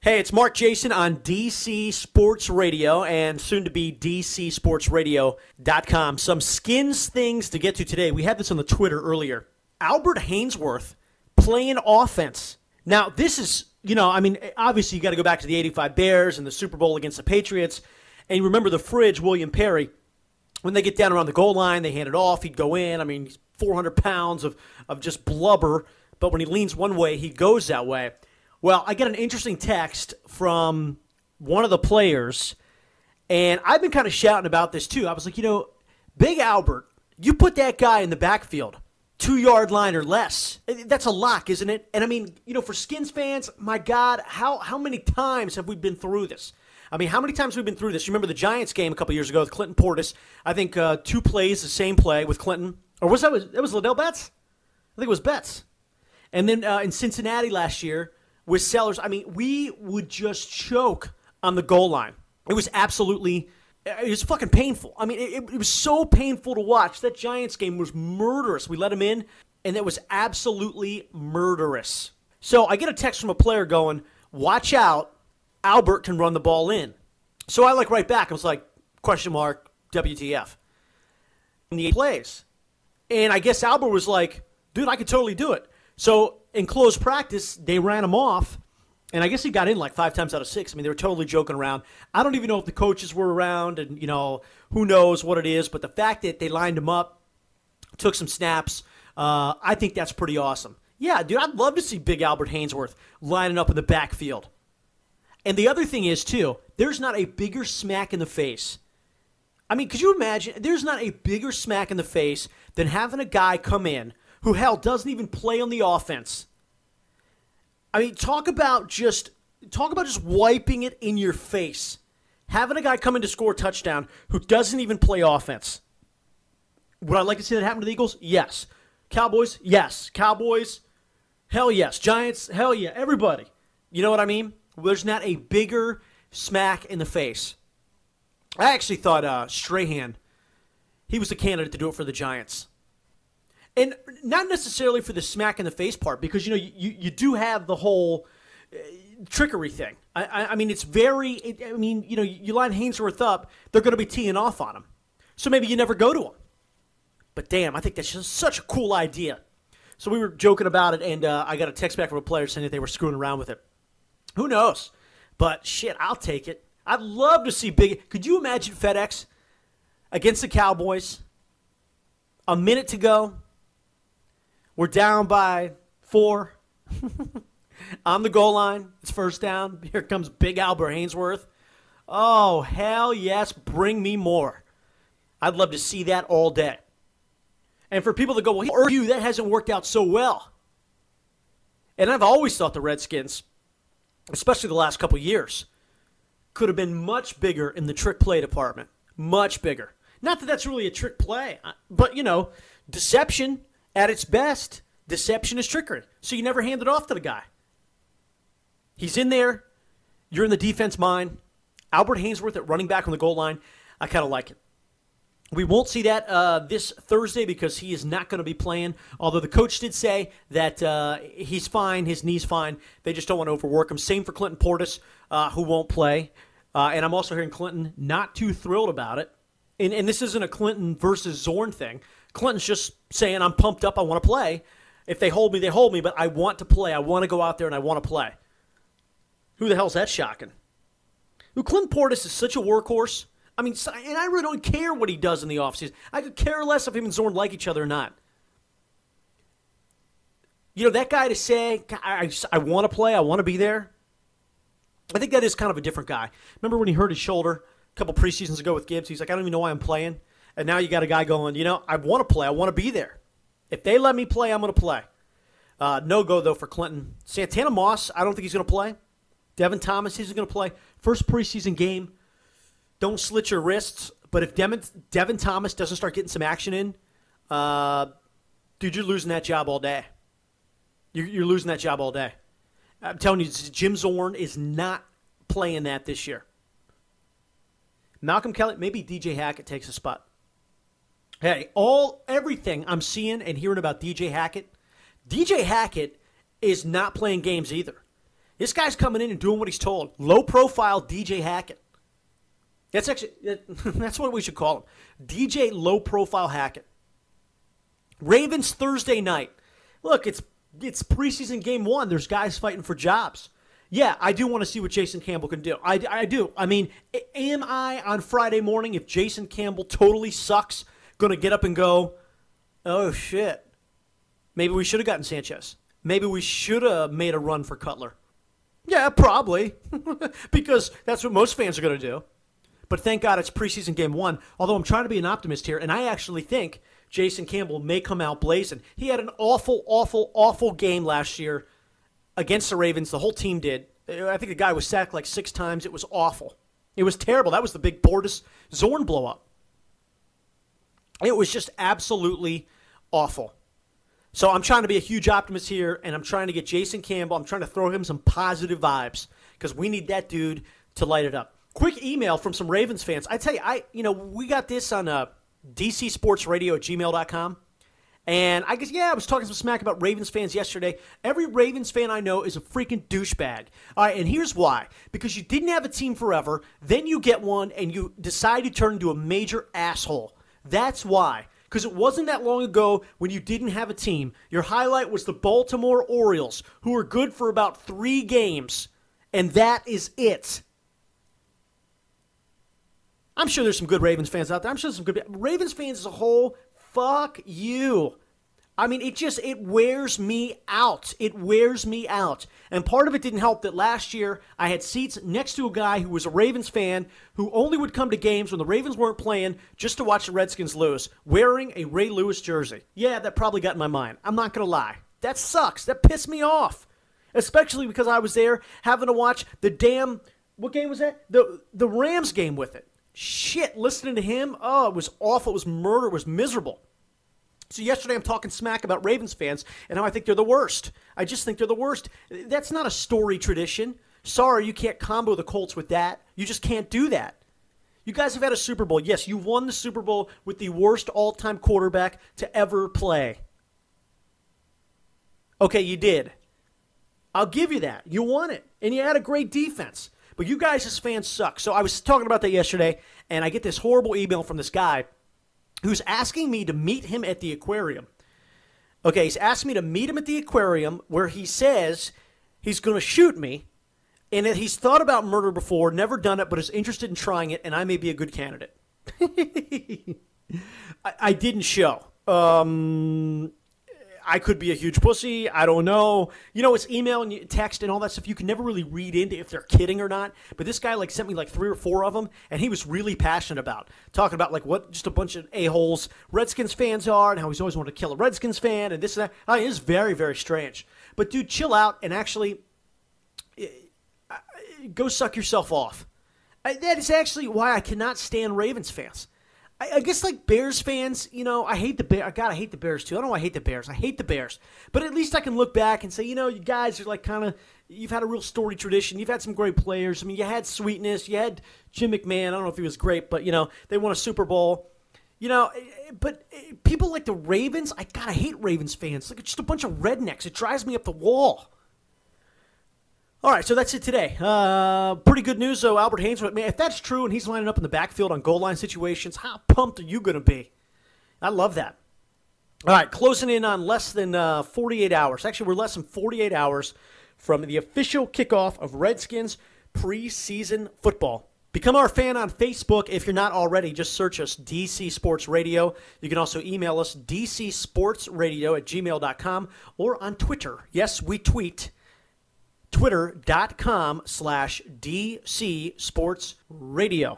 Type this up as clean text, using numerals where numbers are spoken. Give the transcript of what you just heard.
Hey, it's Mark Jason on DC Sports Radio and soon to be DCSportsRadio.com. Some Skins things to get to today. We had this on the Twitter earlier. Albert Haynesworth playing offense. Now, this is, obviously you got to go back to the 85 Bears and the Super Bowl against the Patriots. And you remember the fridge, William Perry, when they get down around the goal line, they hand it off, he'd go in. He's 400 pounds of just blubber. But when he leans one way, he goes that way. Well, I get an interesting text from one of the players, and I've been kind of shouting about this too. I was like, Big Albert, you put that guy in the backfield, 2-yard line or less. That's a lock, isn't it? And for Skins fans, my God, how many times have we been through this? How many times have we been through this? You remember the Giants game a couple years ago with Clinton Portis. I think 2 plays, the same play with Clinton. Or was that was Liddell Betts? I think it was Betts. And then in Cincinnati last year, with Sellers, we would just choke on the goal line. It was fucking painful. It was so painful to watch. That Giants game was murderous. We let him in, and it was absolutely murderous. So I get a text from a player going, watch out, Albert can run the ball in. So I write back. I was like, question mark, WTF. And he plays. And I guess Albert was like, dude, I could totally do it. So in closed practice, they ran him off, and I guess he got in 5 times out of 6. They were totally joking around. I don't even know if the coaches were around, and, who knows what it is. But the fact that they lined him up, took some snaps, I think that's pretty awesome. Yeah, dude, I'd love to see Big Albert Haynesworth lining up in the backfield. And the other thing is, too, there's not a bigger smack in the face. Could you imagine? There's not a bigger smack in the face than having a guy come in who, hell, doesn't even play on the offense. Talk about just wiping it in your face. Having a guy come in to score a touchdown who doesn't even play offense. Would I like to see that happen to the Eagles? Yes. Cowboys? Yes. Cowboys? Hell yes. Giants? Hell yeah. Everybody. You know what I mean? There's not a bigger smack in the face. I actually thought Strahan, he was the candidate to do it for the Giants. And not necessarily for the smack in the face part, because, you do have the whole trickery thing. It's very, you line Haynesworth up, they're going to be teeing off on him. So maybe you never go to him. But damn, I think that's just such a cool idea. So we were joking about it, and I got a text back from a player saying that they were screwing around with it. Who knows? But shit, I'll take it. I'd love to see big. Could you imagine FedEx against the Cowboys? A minute to go. We're down by 4 on the goal line. It's first down. Here comes Big Albert Haynesworth. Oh, hell yes. Bring me more. I'd love to see that all day. And for people that go, well, that hasn't worked out so well. And I've always thought the Redskins, especially the last couple years, could have been much bigger in the trick play department. Much bigger. Not that that's really a trick play, but, deception. At its best, deception is trickery. So you never hand it off to the guy. He's in there. You're in the defense mind. Albert Haynesworth at running back on the goal line. I kind of like it. We won't see that this Thursday because he is not going to be playing, although the coach did say that he's fine, his knee's fine. They just don't want to overwork him. Same for Clinton Portis, who won't play. And I'm also hearing Clinton not too thrilled about it. And this isn't a Clinton versus Zorn thing. Clinton's just saying, I'm pumped up, I want to play. If they hold me, they hold me, but I want to play. I want to go out there and I want to play. Who the hell's that shocking? Clinton Portis is such a workhorse. And I really don't care what he does in the offseason. I could care less if him and Zorn like each other or not. That guy to say, I want to play, I want to be there, I think that is kind of a different guy. Remember when he hurt his shoulder a couple preseasons ago with Gibbs? He's like, I don't even know why I'm playing. And now you got a guy going, I want to play. I want to be there. If they let me play, I'm going to play. No go, though, for Clinton. Santana Moss, I don't think he's going to play. Devin Thomas, he's going to play. First preseason game. Don't slit your wrists. But if Devin Thomas doesn't start getting some action in, dude, you're losing that job all day. You're losing that job all day. I'm telling you, Jim Zorn is not playing that this year. Malcolm Kelly, maybe DJ Hackett takes a spot. Hey, everything I'm seeing and hearing about DJ Hackett is not playing games either. This guy's coming in and doing what he's told. Low-profile DJ Hackett. That's what we should call him. DJ Low-Profile Hackett. Ravens Thursday night. Look, it's preseason game 1. There's guys fighting for jobs. Yeah, I do want to see what Jason Campbell can do. I do. I mean, am I on Friday morning, if Jason Campbell totally sucks, going to get up and go, oh, shit, maybe we should have gotten Sanchez. Maybe we should have made a run for Cutler. Yeah, probably, because that's what most fans are going to do. But thank God it's preseason game 1, although I'm trying to be an optimist here, and I actually think Jason Campbell may come out blazing. He had an awful, awful, awful game last year against the Ravens. The whole team did. I think the guy was sacked like 6 times. It was awful. It was terrible. That was the big Bortus Zorn blow-up. It was just absolutely awful. So I'm trying to be a huge optimist here, and I'm trying to get Jason Campbell. I'm trying to throw him some positive vibes because we need that dude to light it up. Quick email from some Ravens fans. I tell you, we got this on dcsportsradio@gmail.com. And I guess, I was talking some smack about Ravens fans yesterday. Every Ravens fan I know is a freaking douchebag. All right, and here's why. Because you didn't have a team forever, then you get one, and you decide to turn into a major asshole. That's why. Because it wasn't that long ago when you didn't have a team. Your highlight was the Baltimore Orioles, who were good for about 3 games. And that is it. I'm sure there's some good Ravens fans out there. I'm sure there's some good Ravens fans as a whole. Fuck you. I mean, it wears me out. It wears me out. And part of it didn't help that last year I had seats next to a guy who was a Ravens fan who only would come to games when the Ravens weren't playing just to watch the Redskins lose, wearing a Ray Lewis jersey. Yeah, that probably got in my mind. I'm not going to lie. That sucks. That pissed me off. Especially because I was there having to watch the damn, what game was that? The Rams game with it. Shit, listening to him, it was awful. It was murder. It was miserable. So yesterday I'm talking smack about Ravens fans and how I think they're the worst. I just think they're the worst. That's not a story tradition. Sorry, you can't combo the Colts with that. You just can't do that. You guys have had a Super Bowl. Yes, you won the Super Bowl with the worst all-time quarterback to ever play. Okay, you did. I'll give you that. You won it. And you had a great defense. But you guys as fans suck. So I was talking about that yesterday, and I get this horrible email from this guy who's asking me to meet him at the aquarium. Okay, he's asked me to meet him at the aquarium where he says he's going to shoot me, and that he's thought about murder before, never done it, but is interested in trying it, and I may be a good candidate. I didn't show. I could be a huge pussy. I don't know. It's email and text and all that stuff. You can never really read into if they're kidding or not. But this guy sent me 3 or 4 of them, and he was really passionate about talking about what just a bunch of a-holes Redskins fans are and how he's always wanted to kill a Redskins fan and this and that. It is very, very strange. But dude, chill out and actually go suck yourself off. That is actually why I cannot stand Ravens fans. I guess Bears fans, I hate the Bears. God, I hate the Bears too. I don't know why I hate the Bears. I hate the Bears. But at least I can look back and say, you guys are you've had a real story tradition. You've had some great players. I mean, you had Sweetness. You had Jim McMahon. I don't know if he was great, but, they won a Super Bowl. But people like the Ravens, I hate Ravens fans. It's just a bunch of rednecks. It drives me up the wall. All right, so that's it today. Pretty good news, though. Albert Haynesworth, man, if that's true and he's lining up in the backfield on goal line situations, how pumped are you going to be? I love that. All right, closing in on less than 48 hours. Actually, we're less than 48 hours from the official kickoff of Redskins preseason football. Become our fan on Facebook if you're not already. Just search us, DC Sports Radio. You can also email us, dcsportsradio@gmail.com, or on Twitter. Yes, we tweet. Twitter.com/DC Sports Radio.